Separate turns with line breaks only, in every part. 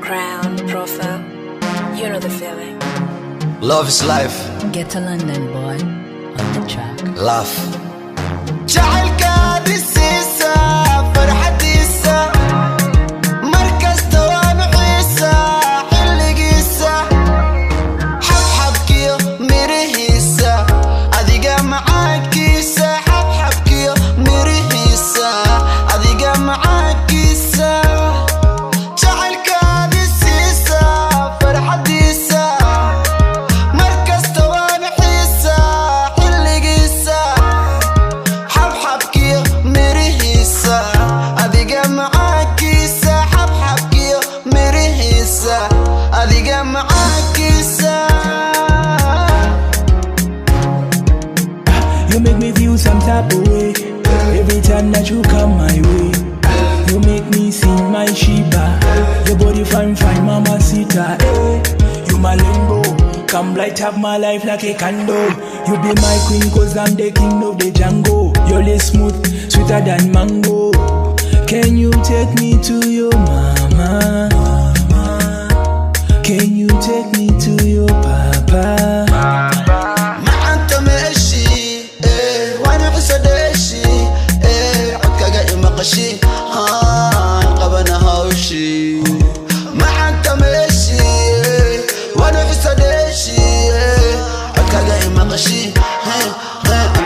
Crown profile. You know the feeling.
Love is life.
Get to London, boy. On the track.
Laugh.
You make me feel some type of way every time that you come my way. You make me sing my Sheba. Your body fine, mamacita. Hey, you my limbo. Come light up my life like a candle. You be my queen cause I'm the king of the jungle. You're less smooth, sweeter than mango. Can you take me to your mama? Can you take me to your papa?
قبنا هاوشي ما انت ماشي وانا حسدشي عكاجا مقشي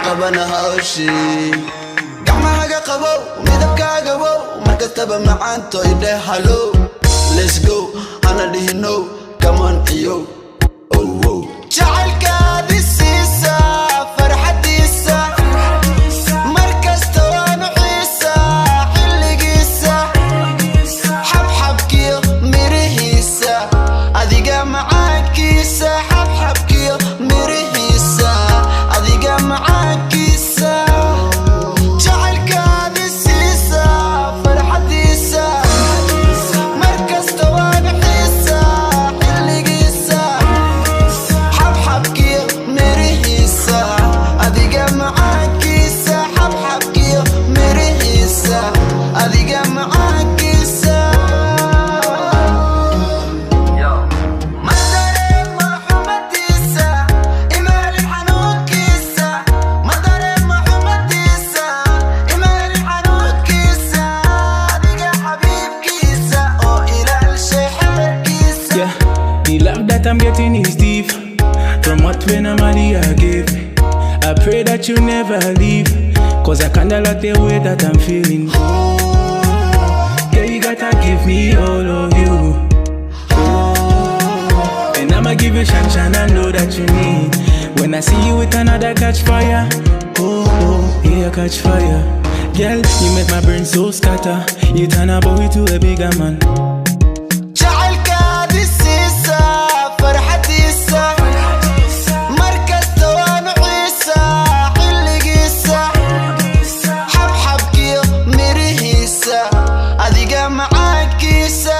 قبنا هاوشي قعما قبو ميدبكا قبو ما كتب مع انتو يدي هالو let's go انا دي نو كمان ايو او جعلك هذه السيسة فرحة ديسة مركز توانو عيسى حلي قيسة حب كيو مريهيسة أذيقا معاك كيسة حب كيو مريهيسة أذيقا معاك كيسة جعلك هذه السيسة فرحة ديسة مركز توانو عيسى حلي قيسة حب كيو مريهيسة أذيقا معاك كيسة حب كيو مريهيسة أذيقا معاك كيسة مدري محمد ديسة إيمان الحنوت كيسة مدري محمد ديسة إيمان الحنوت كيسة أذيقا حبيب كيسة أو إلى الشيخ كيسة.
Yeah, the love that I'm getting is deep. From what when Amadi I gave. I pray that you never leave. Cause I kinda like the way that I'm feeling. Yeah, you gotta give me all of you. And I'ma give you shine, I know that you need. When I see you with another catch fire. Oh, yeah, catch fire. Girl, you make my brain so scatter. You turn a boy to a bigger man.
جعلك هذه السيسة فرحة ديسة مركز توانو عيسى حلي قيسة حب كيو مريهيسة أذيقا معاك كيسة